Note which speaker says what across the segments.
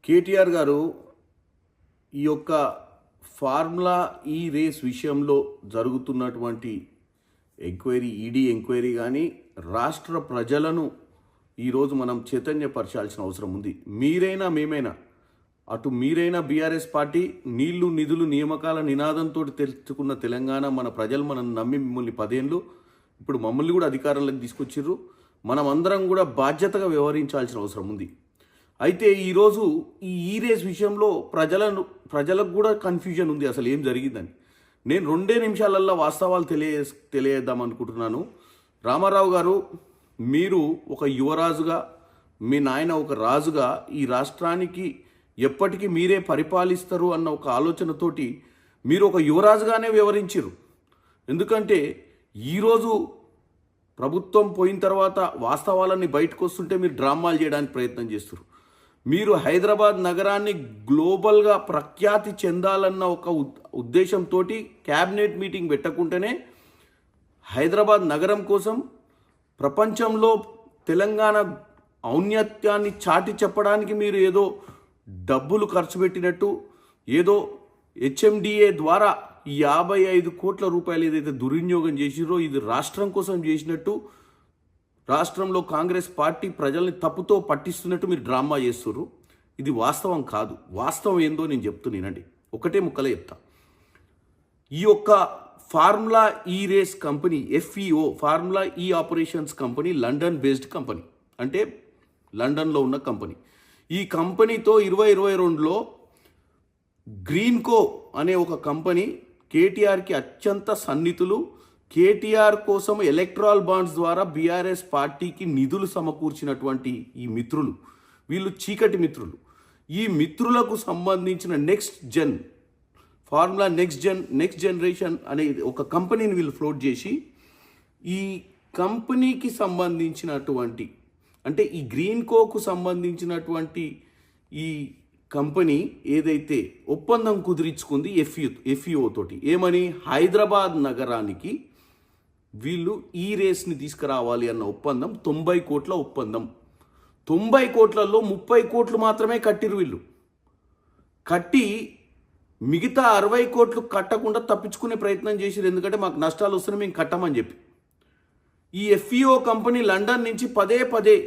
Speaker 1: కేటీఆర్ గారు ఈ యొక్క ఫార్ములా ఈ రేస్ విషయంలో జరుగుతున్నటువంటి ఈడీ ఎంక్వైరీ కానీ రాష్ట్ర ప్రజలను ఈరోజు మనం చైతన్యపరచాల్సిన అవసరం ఉంది. మీరైనా మేమైనా, అటు మీరైనా బీఆర్ఎస్ పార్టీ నీళ్లు నిధులు నియామకాల నినాదంతో తెలుసుకున్న తెలంగాణ మన ప్రజలు మనం నమ్మి మిమ్మల్ని 10 ఏళ్ళు ఇప్పుడు మమ్మల్ని కూడా అధికారంలోకి తీసుకొచ్చిర్రు. మనం అందరం కూడా బాధ్యతగా వ్యవహరించాల్సిన అవసరం ఉంది. అయితే ఈరోజు ఈ రేస్ విషయంలో ప్రజలకు కూడా కన్ఫ్యూజన్ ఉంది, అసలు ఏం జరిగిందని. నేను 2 నిమిషాలల్లో వాస్తవాలు తెలియజేద్దాం అనుకుంటున్నాను. రామారావు గారు, మీరు ఒక యువరాజుగా, మీ నాయన ఒక రాజుగా ఈ రాష్ట్రానికి ఎప్పటికీ మీరే పరిపాలిస్తారు అన్న ఒక ఆలోచనతోటి మీరు ఒక యువరాజుగానే వ్యవహరించారు. ఎందుకంటే ఈరోజు ప్రభుత్వం పోయిన తర్వాత వాస్తవాలన్నీ బయటకు వస్తుంటే మీరు డ్రామాలు చేయడానికి ప్రయత్నం చేస్తారు. మీరు హైదరాబాద్ నగరాన్ని గ్లోబల్గా ప్రఖ్యాతి చెందాలన్న ఒక ఉద్దేశంతో క్యాబినెట్ మీటింగ్ పెట్టకుంటేనే హైదరాబాద్ నగరం కోసం ప్రపంచంలో తెలంగాణ ఔన్నత్యాన్ని చాటి చెప్పడానికి మీరు ఏదో డబ్బులు ఖర్చు పెట్టినట్టు, ఏదో హెచ్ఎండిఏ ద్వారా 55 కోట్ల రూపాయలు ఏదైతే దుర్వినియోగం చేసిరో ఇది రాష్ట్రం కోసం చేసినట్టు, రాష్ట్రంలో కాంగ్రెస్ పార్టీ ప్రజల్ని తప్పుతో పట్టిస్తున్నట్టు మీరు డ్రామా చేస్తున్నారు. ఇది వాస్తవం కాదు. వాస్తవం ఏందో నేను చెప్తున్నానండి, ఒకటే ముక్కలే చెప్తా. ఈ యొక్క ఫార్ములా ఈ రేస్ కంపెనీ FEO, ఫార్ములా ఈ operations company London based company, అంటే లండన్లో ఉన్న కంపెనీ. ఈ కంపెనీతో 2022లో గ్రీన్కో అనే ఒక కంపెనీ కేటీఆర్కి అత్యంత సన్నిహితులు, కేటీఆర్ కోసం ఎలక్ట్రాల్ బాండ్స్ ద్వారా బీఆర్ఎస్ పార్టీకి నిధులు సమకూర్చినటువంటి ఈ మిత్రులు, వీళ్ళు చీకటి మిత్రులు. ఈ మిత్రులకు సంబంధించిన ఫార్ములా నెక్స్ట్ జనరేషన్ అనే ఒక కంపెనీని వీళ్ళు ఫ్లోట్ చేసి, ఈ కంపెనీకి సంబంధించినటువంటి, అంటే ఈ గ్రీన్కోకు సంబంధించినటువంటి ఈ కంపెనీ ఏదైతే ఒప్పందం కుదిరించుకుంది FEO తోటి, ఏమని, హైదరాబాద్ నగరానికి వీళ్ళు ఈ రేస్ని తీసుకురావాలి అన్న ఒప్పందం 90 కోట్ల ఒప్పందం. 90 కోట్లలో 30 కోట్లు మాత్రమే కట్టిరు వీళ్ళు. కట్టి మిగతా 60 కోట్లు కట్టకుండా తప్పించుకునే ప్రయత్నం చేసిరు. ఎందుకంటే మాకు నష్టాలు వస్తున్నాయి, మేము కట్టమని చెప్పి. ఈ FEO కంపెనీ లండన్ నుంచి పదే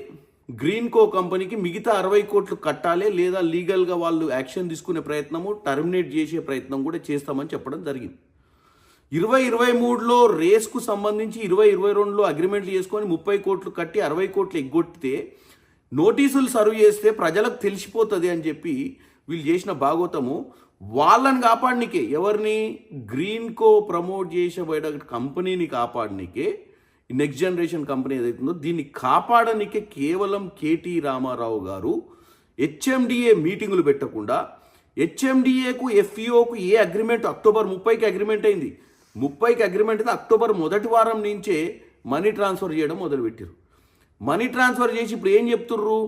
Speaker 1: గ్రీన్కో కంపెనీకి మిగతా 60 కోట్లు కట్టాలి, లేదా లీగల్గా వాళ్ళు యాక్షన్ తీసుకునే ప్రయత్నము, టర్మినేట్ చేసే ప్రయత్నం కూడా చేస్తామని చెప్పడం జరిగింది. 2023లో రేస్కు సంబంధించి 2022లో అగ్రిమెంట్లు చేసుకొని 30 కోట్లు కట్టి 60 కోట్లు ఎగ్గొట్టితే నోటీసులు సర్వ్ చేస్తే ప్రజలకు తెలిసిపోతుంది అని చెప్పి వీళ్ళు చేసిన భాగోతము. వాళ్ళని కాపాడనికే, ఎవరిని, గ్రీన్కో ప్రమోట్ చేసేబోయే కంపెనీని కాపాడనికే, నెక్స్ట్ జనరేషన్ కంపెనీ ఏదైతుందో దీన్ని కాపాడనికే కేవలం కేటీ రామారావు గారు హెచ్ఎండిఏ మీటింగులు పెట్టకుండా, హెచ్ఎండిఏకు FEOకు ఏ అగ్రిమెంట్ అక్టోబర్ 30కి అగ్రిమెంట్ అయింది, 30కి అగ్రిమెంట్ అయితే అక్టోబర్ మొదటి వారం నుంచే మనీ ట్రాన్స్ఫర్ చేయడం మొదలుపెట్టారు. మనీ ట్రాన్స్ఫర్ చేసి ఇప్పుడు ఏం చెప్తుర్రు,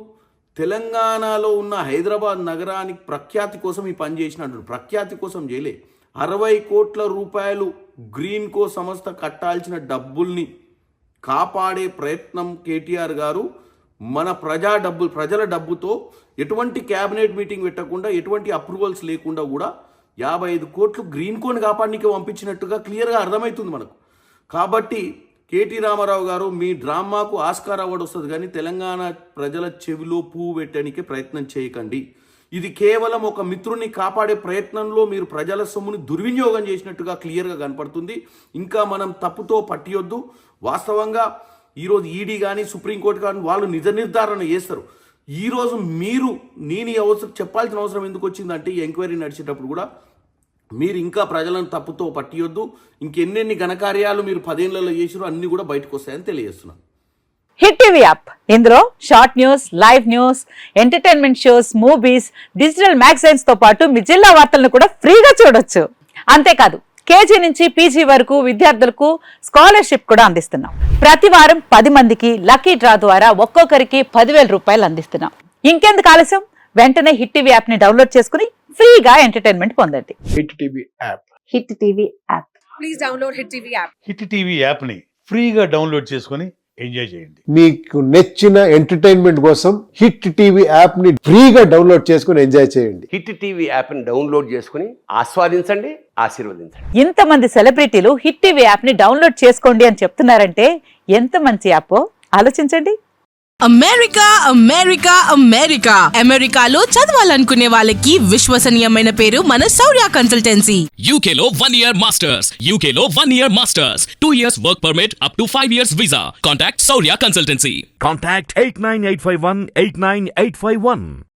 Speaker 1: తెలంగాణలో ఉన్న హైదరాబాద్ నగరానికి ప్రఖ్యాతి కోసం ఈ పని చేసినట్టు. ప్రఖ్యాతి కోసం చేయలే, 60 కోట్ల రూపాయలు గ్రీన్కో సంస్థ కట్టాల్సిన డబ్బుల్ని కాపాడే ప్రయత్నం కేటీఆర్ గారు మన ప్రజల డబ్బుతో ఎటువంటి క్యాబినెట్ మీటింగ్ పెట్టకుండా, ఎటువంటి అప్రూవల్స్ లేకుండా కూడా 55 కోట్లు గ్రీన్కోని కాపాడడానికి పంపించినట్టుగా క్లియర్గా అర్థమవుతుంది మనకు. కాబట్టి కేటీ రామారావు గారు, మీ డ్రామాకు ఆస్కార్ అవార్డు వస్తుంది, కానీ తెలంగాణ ప్రజల చెవిలో పువ్వు పెట్టడానికి ప్రయత్నం చేయకండి. ఇది కేవలం ఒక మిత్రుని కాపాడే ప్రయత్నంలో మీరు ప్రజల సొమ్ముని దుర్వినియోగం చేసినట్టుగా క్లియర్గా కనపడుతుంది. ఇంకా మనం తప్పుతో పట్టియొద్దు. వాస్తవంగా ఈరోజు ఈడీ కానీ సుప్రీంకోర్టు కానీ వాళ్ళు నిజ నిర్ధారణ చేస్తారు. ఈరోజు నేను చెప్పాల్సిన అవసరం ఎందుకు వచ్చిందంటే, ఈ ఎంక్వైరీ నడిచేటప్పుడు కూడా మీరు ఇంకా ప్రజలను తప్పుతో పట్టియొద్దు. ఇంకెన్నెన్ని ఘనకార్యాలు మీరు 10 ఏళ్లలో చేసిరో అన్ని కూడా బయటకు వస్తాయని తెలియజేస్తున్నాను.
Speaker 2: హిట్ టీవీ యాప్, ఇందులో short news, live news, entertainment shows, movies, digital magazines తో పాటు మీ జిల్లా వార్తలను కూడా ఫ్రీగా చూడొచ్చు. అంతేకాదు, KG నుంచి PG వరకు విద్యార్థులకు స్కాలర్షిప్ కూడా అందిస్తున్నాం. ప్రతి వారం 10 మందికి లక్కీ డ్రా ద్వారా ఒక్కొక్కరికి 10,000 రూపాయలు అందిస్తున్నాం. ఇంకెందుకు ఆలస్యం, వెంటనే హిట్ టీవీ యాప్ ని డౌన్లోడ్ చేసుకుని ఫ్రీగా ఎంటర్టైన్మెంట్ పొందండి.
Speaker 3: Hit TV app.
Speaker 2: Hit TV app.
Speaker 4: Please download hit TV app.
Speaker 3: Hit TV app ని ఫ్రీగా డౌన్లోడ్ చేసుకొని ఎంజాయ్ చేయండి.
Speaker 4: మీకు నచ్చిన ఎంటర్టైన్మెంట్ కోసం హిట్ టీవీ యాప్ ని ఫ్రీగా డౌన్లోడ్ చేసుకుని ఎంజాయ్ చేయండి.
Speaker 5: హిట్ టీవీ యాప్ని డౌన్లోడ్ చేసుకుని ఆస్వాదించండి, ఆశీర్వదించండి.
Speaker 2: ఇంతమంది సెలబ్రిటీలు హిట్ టీవీ యాప్ ని డౌన్లోడ్ చేసుకోండి అని చెప్తున్నారంటే ఎంత మంచి యాప్ ఆలోచించండి.
Speaker 6: అమెరికా అమెరికా అమెరికా అమెరికాలో చదవాలనుకునే వాళ్ళకి విశ్వసనీయమైన పేరు మన శౌర్య కన్సల్టెన్సీ.
Speaker 7: UK లో 1 year masters. UK లో 1 year masters. 2 years work permit up to 5 years visa. Contact Saurya Consultancy.
Speaker 3: Contact 89851 89851.